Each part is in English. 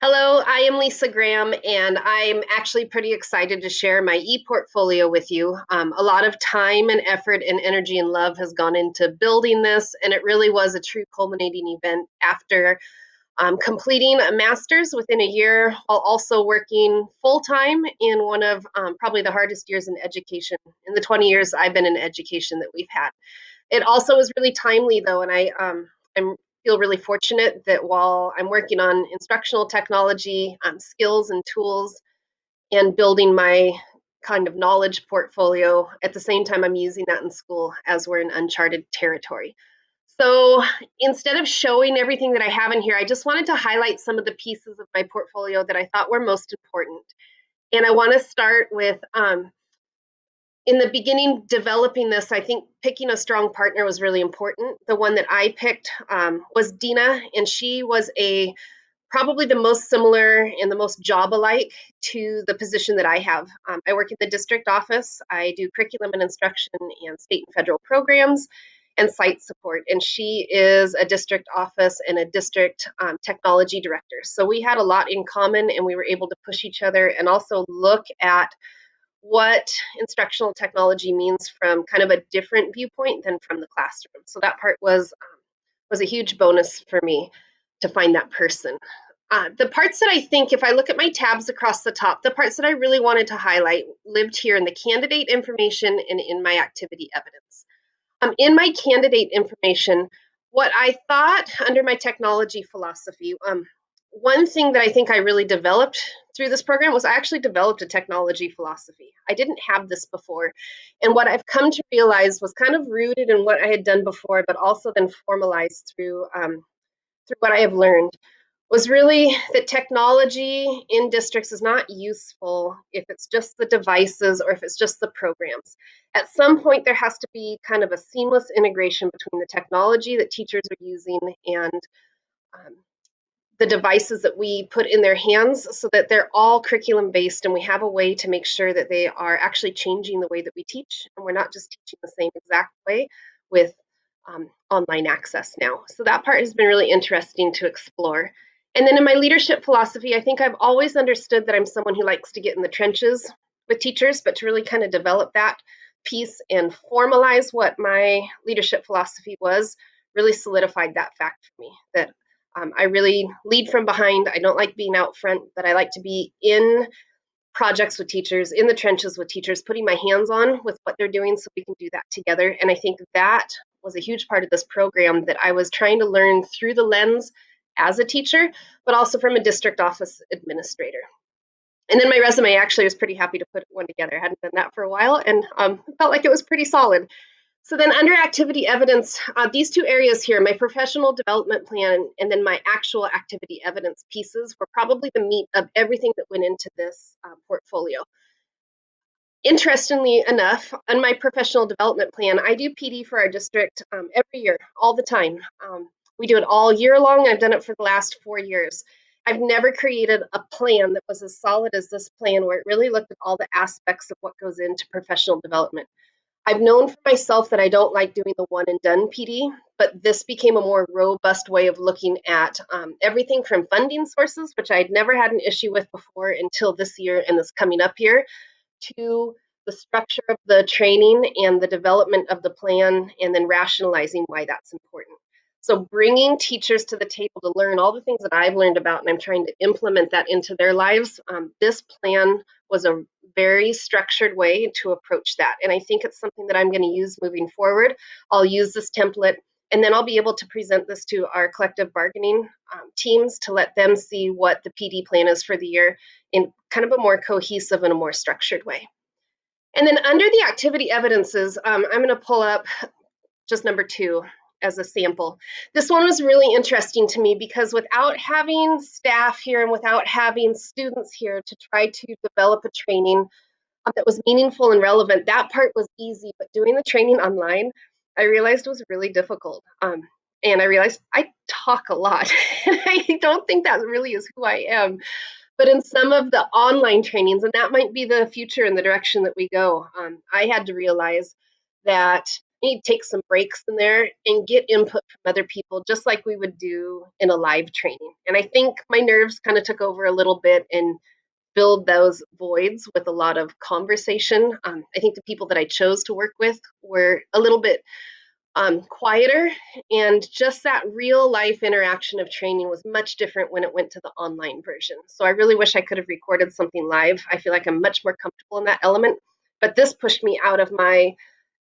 Hello, I am Lisa Graham, and I'm actually pretty excited to share my e-portfolio with you. A lot of time and effort and energy and love has gone into building this, and it really was a true culminating event after completing a master's within a year while also working full-time in one of probably the hardest years in education in the 20 years I've been in education that we've had. It also was really timely though, and I'm feel really fortunate that while I'm working on instructional technology skills and tools and building my kind of knowledge portfolio, at the same time I'm using that in school as we're in uncharted territory. So instead of showing everything that I have in here, I just wanted to highlight some of the pieces of my portfolio that I thought were most important. And I want to start with in the beginning developing this, I think picking a strong partner was really important. The one that I picked was Dina, and she was a probably the most similar and the most job alike to the position that I have. I work in the district office. I do curriculum and instruction and state and federal programs and site support. And she is a district office and a district technology director. So we had a lot in common, and we were able to push each other and also look at what instructional technology means from kind of a different viewpoint than from the classroom. So that part was a huge bonus for me to find that person. The parts that I think, if I look at my tabs across the top, the parts that I really wanted to highlight lived here in the candidate information and in my activity evidence. In my candidate information, what I thought under my technology philosophy, one thing that I think I really developed through this program was I actually developed a technology philosophy. I didn't have this before. And what I've come to realize was kind of rooted in what I had done before, but also then formalized through what I have learned was really that technology in districts is not useful if it's just the devices or if it's just the programs. At some point, there has to be kind of a seamless integration between the technology that teachers are using and um, the devices that we put in their hands so that they're all curriculum based and we have a way to make sure that they are actually changing the way that we teach and we're not just teaching the same exact way with online access now. So that part has been really interesting to explore. And then in my leadership philosophy, I think I've always understood that I'm someone who likes to get in the trenches with teachers, but to really kind of develop that piece and formalize what my leadership philosophy was really solidified that fact for me that I really lead from behind. I don't like being out front, but I like to be in projects with teachers, in the trenches with teachers, putting my hands on with what they're doing so we can do that together. And I think that was a huge part of this program that I was trying to learn through the lens as a teacher, but also from a district office administrator. And then my resume, actually, I was pretty happy to put one together. I hadn't done that for a while and felt like it was pretty solid. So then under activity evidence, these two areas here, my professional development plan and then my actual activity evidence pieces were probably the meat of everything that went into this portfolio. Interestingly enough, on my professional development plan, I do PD for our district every year, all the time. We do it all year long. I've done it for the last 4 years. I've never created a plan that was as solid as this plan, where it really looked at all the aspects of what goes into professional development. I've known for myself that I don't like doing the one and done PD, but this became a more robust way of looking at everything from funding sources, which I had never had an issue with before until this year and this coming up year, to the structure of the training and the development of the plan, and then rationalizing why that's important. So bringing teachers to the table to learn all the things that I've learned about, and I'm trying to implement that into their lives. This plan was a very structured way to approach that. And I think it's something that I'm going to use moving forward. I'll use this template and then I'll be able to present this to our collective bargaining teams to let them see what the PD plan is for the year in kind of a more cohesive and a more structured way. And then under the activity evidences, I'm going to pull up just number 2 as a sample. This one was really interesting to me because without having staff here and without having students here to try to develop a training that was meaningful and relevant, that part was easy. But doing the training online, I realized was really difficult. And I realized I talk a lot. And I don't think that really is who I am. But in some of the online trainings, and that might be the future and the direction that we go, I had to realize that You need to take some breaks in there and get input from other people, just like we would do in a live training. And I think my nerves kind of took over a little bit and filled those voids with a lot of conversation. I think the people that I chose to work with were a little bit quieter, and just that real life interaction of training was much different when it went to the online version. So I really wish I could have recorded something live. I feel like I'm much more comfortable in that element, but this pushed me out of my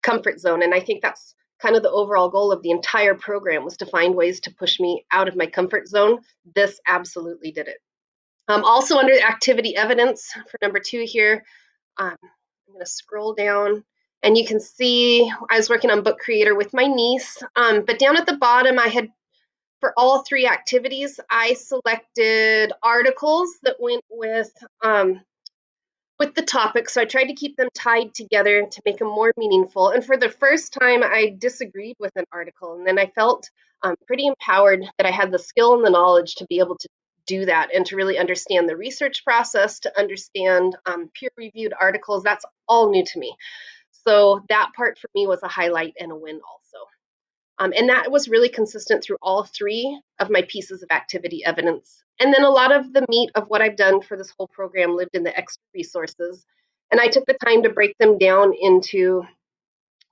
comfort zone, and I think that's kind of the overall goal of the entire program, was to find ways to push me out of my comfort zone. This absolutely did it. Also under activity evidence for number 2 here, I'm going to scroll down, and you can see I was working on Book Creator with my niece. But down at the bottom, I had, for all 3 activities, I selected articles that went with the topic. So I tried to keep them tied together to make them more meaningful. And for the first time, I disagreed with an article, and then I felt pretty empowered that I had the skill and the knowledge to be able to do that and to really understand the research process, to understand peer-reviewed articles. That's all new to me. So that part for me was a highlight and a win also. And that was really consistent through all 3 of my pieces of activity evidence. And then a lot of the meat of what I've done for this whole program lived in the extra resources. And I took the time to break them down into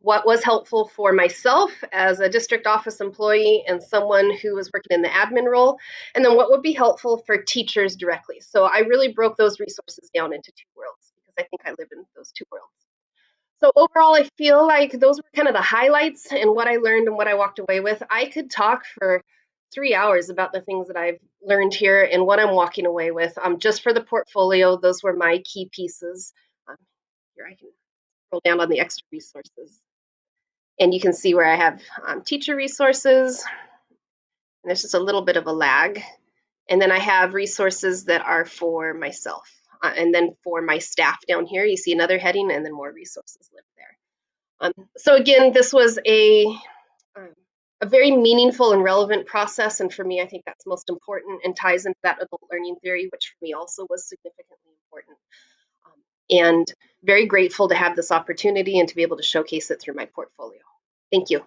what was helpful for myself as a district office employee and someone who was working in the admin role, and then what would be helpful for teachers directly. So I really broke those resources down into 2 worlds, because I think I live in those 2 worlds. So overall, I feel like those were kind of the highlights and what I learned and what I walked away with. I could talk for 3 hours about the things that I've learned here and what I'm walking away with. Just for the portfolio, those were my key pieces. Um, Here I can scroll down on the extra resources, and you can see where I have teacher resources. And there's just a little bit of a lag. And then I have resources that are for myself. And then for my staff down here, you see another heading, and then more resources live there. So again, this was um, a very meaningful and relevant process, and for me, I think that's most important and ties into that adult learning theory, which for me also was significantly important. And very grateful to have this opportunity and to be able to showcase it through my portfolio. Thank you.